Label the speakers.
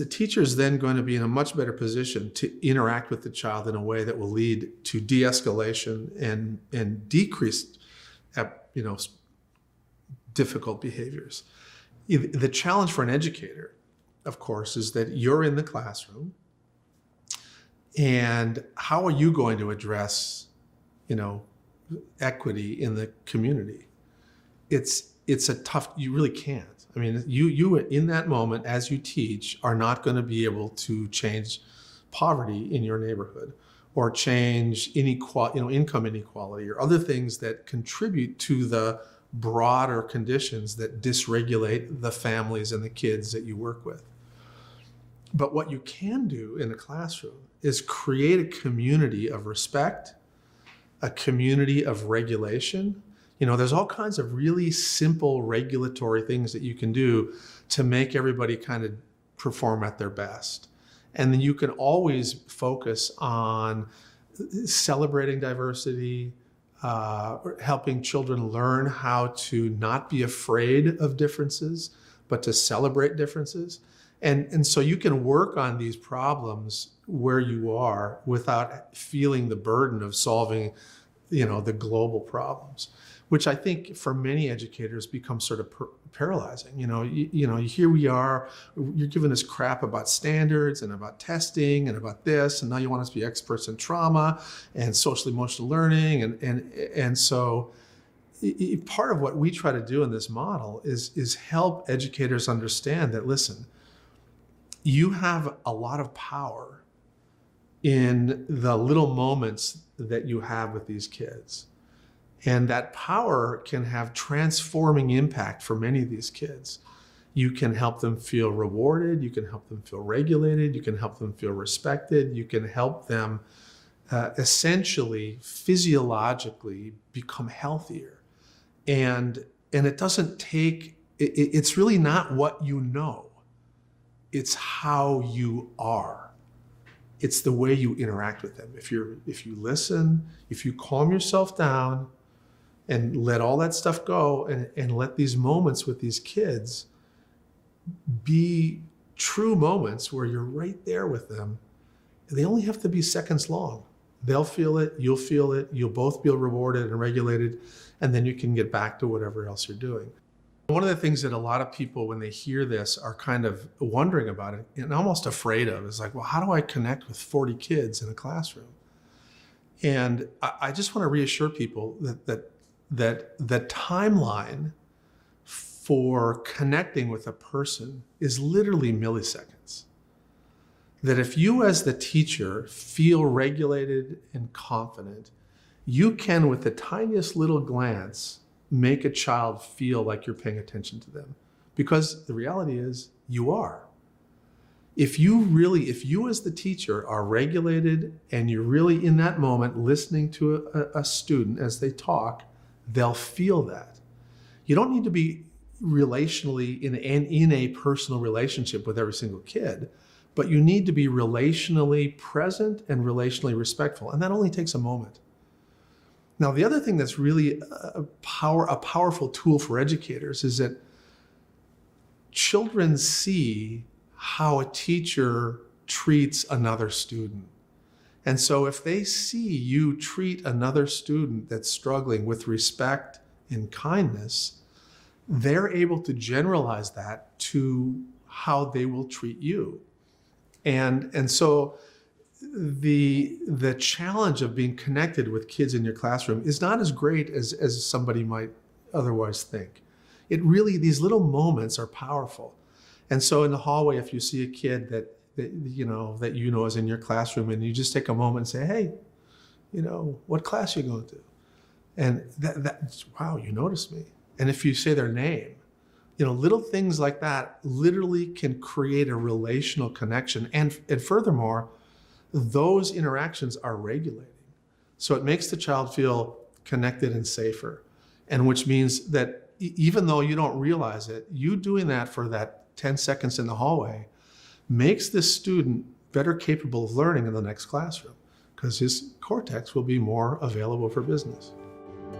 Speaker 1: The teacher is then going to be in a much better position to interact with the child in a way that will lead to de-escalation and decreased, difficult behaviors. The challenge for an educator, of course, is that you're in the classroom, and how are you going to address, equity in the community? It's a tough. You really can't. I mean, you in that moment, as you teach, are not going to be able to change poverty in your neighborhood or change income inequality or other things that contribute to the broader conditions that dysregulate the families and the kids that you work with. But what you can do in a classroom is create a community of respect, a community of regulation. There's all kinds of really simple regulatory things that you can do to make everybody kind of perform at their best. And then you can always focus on celebrating diversity, helping children learn how to not be afraid of differences, but to celebrate differences. And so you can work on these problems where you are without feeling the burden of solving, the global problems, which I think for many educators becomes sort of paralyzing. Here we are, you're giving us crap about standards and about testing and about this, and now you want us to be experts in trauma and social emotional learning. And so part of what we try to do in this model is help educators understand that, listen, you have a lot of power in the little moments that you have with these kids. And that power can have transforming impact for many of these kids. You can help them feel rewarded. You can help them feel regulated. You can help them feel respected. You can help them essentially physiologically become healthier. And it doesn't take, it's really not what you know. It's how you are. It's the way you interact with them. If you listen, if you calm yourself down and let all that stuff go and let these moments with these kids be true moments where you're right there with them. They only have to be seconds long. They'll feel it, you'll both feel rewarded and regulated, and then you can get back to whatever else you're doing. One of the things that a lot of people, when they hear this, are kind of wondering about it and almost afraid of is like, well, how do I connect with 40 kids in a classroom? And I just want to reassure people that the timeline for connecting with a person is literally milliseconds. That if you as the teacher feel regulated and confident, you can, with the tiniest little glance, make a child feel like you're paying attention to them. Because the reality is, you are. If you as the teacher are regulated and you're really in that moment listening to a student as they talk, they'll feel that. You don't need to be relationally in a personal relationship with every single kid, but you need to be relationally present and relationally respectful. And that only takes a moment. Now, the other thing that's really a powerful tool for educators is that children see how a teacher treats another student. And so if they see you treat another student that's struggling with respect and kindness, they're able to generalize that to how they will treat you. And so the challenge of being connected with kids in your classroom is not as great as somebody might otherwise think. It really, these little moments are powerful. And so in the hallway, if you see a kid that is in your classroom, and you just take a moment and say, hey, what class are you going to? And that wow, you noticed me. And if you say their name, little things like that literally can create a relational connection. And furthermore, those interactions are regulating. So it makes the child feel connected and safer. And which means that even though you don't realize it, you doing that for that 10 seconds in the hallway makes this student better capable of learning in the next classroom, because his cortex will be more available for business.